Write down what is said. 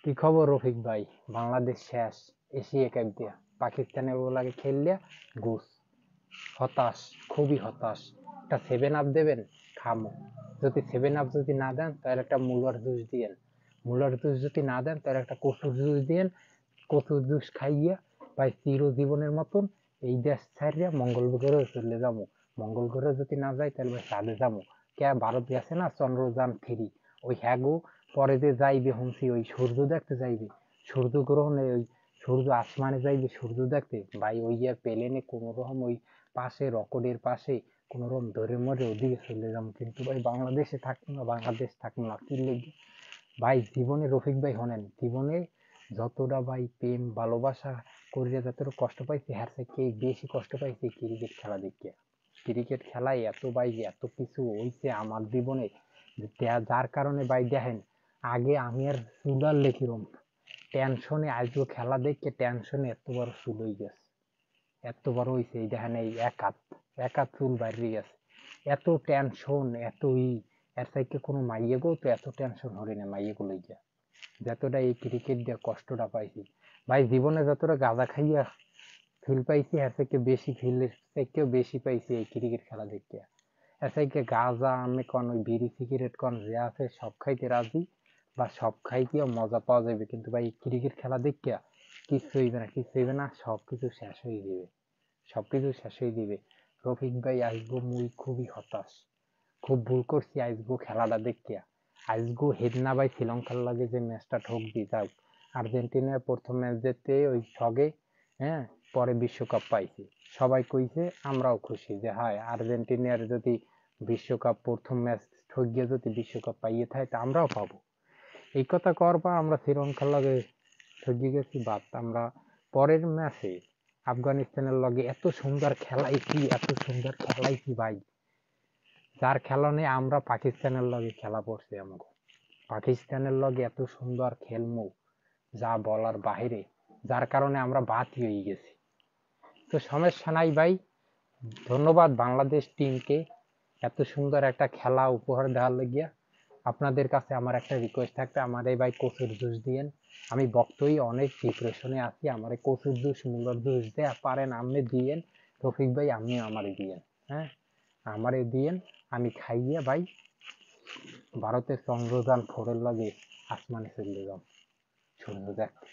কি খবর রফিক ভাই? বাংলাদেশ শেষ, এশিয়া কাপ দিয়া পাকিস্তানের লাগে খেললে ঘুষ। হতাশ, খুবই হতাশ। একটা সেভেন আপ দেবেন, খামো। যদি সেভেন আপ যদি না দেন তাহলে একটা মুলার জুস দিয়েন। মুলার জুস যদি না দেন তাহলে একটা কচুর জুস দিয়েন। কচুর জুস খাইয়া ভাই চিরজীবনের মতন এই দেশ ছাড়িয়া মঙ্গল গ্রহে চলে যাবো। মঙ্গল গ্রহে যদি না যাই তাহলে ভাই চাঁদে যাবো। কে ভারত গেছে না চন্দ্রযান 3, ওই হ্যাগো পরে যে যাইবে হুমছি ওই সূর্য দেখতে যাইবে, সূর্য গ্রহণে ওই সূর্য আসমানে যাইবে সূর্য দেখতে ভাই। ওই আর প্লেনে কোনো রকম ওই পাশে রকেটের পাশে কোনো রকম ধরে মরে ওদিকে চলে যাবো, কিন্তু ভাই বাংলাদেশে থাকবো না, বাংলাদেশ থাকবো না কি লেগে ভাই। জীবনে রফিক ভাই হনেন, জীবনে যতটা ভাই প্রেম ভালোবাসা করিয়া যতটা কষ্ট পাইছি হ্যাঁ থেকে বেশি কষ্ট পাইছি ক্রিকেট খেলা দেখে। ক্রিকেট খেলায় এত ভাই এত কিছু হইছে আমার জীবনে, যার কারণে ভাই দেখেন আগে আমি আর চুলার লেখিরম টেনশনে আজও খেলা দেখে টেনশনে এত বড় চুল হয়ে গেছে, এত বড় হয়েছে এই দেখেন এই এক হাত চুল বাইরে গেছে। এত টেনশন এত এর থেকে কোনো মাইয়ে গো তো এত টেনশন হরে না মাইয়ে গুলো গিয়া যতটা এই ক্রিকেট দিয়ে কষ্টটা পাইছি ভাই। জীবনে যতটা গাঁজা খাইয়া ফিল পাইছি এর থেকে বেশি ফিলের থেকেও বেশি পাইছি এই ক্রিকেট খেলা দেখে। এর থেকে গাঁজা আমি কোন ওই বিড়ি সিগারেট কোন যে আছে সব খাইতে রাজি, বা সব খাইতেও মজা পাওয়া যাবে, কিন্তু ভাই ক্রিকেট খেলা দেখে কিছু হইবে না, কিছু হইবে না, সবকিছু শেষ হয়ে যাবে, সবকিছু শেষ হয়ে দিবে। রফিক ভাই আজগো মুই খুবই হতাশ, খুব ভুল করছি আজগো খেলাটা দেখিয়া। আজগো হেদনা ভাই শ্রীলঙ্কার লাগে যে ম্যাচটা ঠক দি যাক, আর্জেন্টিনার প্রথম ম্যাচ জিতে ওই ঠগে, হ্যাঁ, পরে বিশ্বকাপ পাইছি। সবাই কইছে আমরাও খুশি যে হায় আর্জেন্টিনার যদি বিশ্বকাপ প্রথম ম্যাচ ঠকিয়ে যদি বিশ্বকাপ পাইয়ে থাকে তা আমরাও পাবো। এই কথা করবা আমরা শ্রীলঙ্কার লগে ঠকিয়ে গেছি বাদ, আমরা পরের ম্যাচে আফগানিস্তানের লগে এত সুন্দর খেলাইছি, এত সুন্দর খেলাইছি ভাই, যার খেলনে আমরা পাকিস্তানের লগে খেলা পড়ছে আমাকে। পাকিস্তানের লগে এত সুন্দর খেলমু যা বলার বাহিরে, যার কারণে আমরা বাতি হয়ে গেছি। তো সমস্যা নাই ভাই, ধন্যবাদ বাংলাদেশ টিমকে এত সুন্দর একটা খেলা উপহার দেওয়ার লাগিয়া। আপনাদের কাছে আমার একটা রিকোয়েস্ট থাকবে, আমার এই ভাই কচুর জুস দিয়েন। আমি বক্তই অনেক ডিপ্রেশনে আছি, আমার কচুর জুস মুলার জুস দেয়া পারেন আপনি দিয়েন। রফিক ভাই আপনি আমারে দিয়েন, হ্যাঁ, আমারে দিয়েন। আমি খাইয়া ভাই ভারতের চন্দ্রযান 4 লাগে আসমানে চলে যাব সূর্য দেখতে।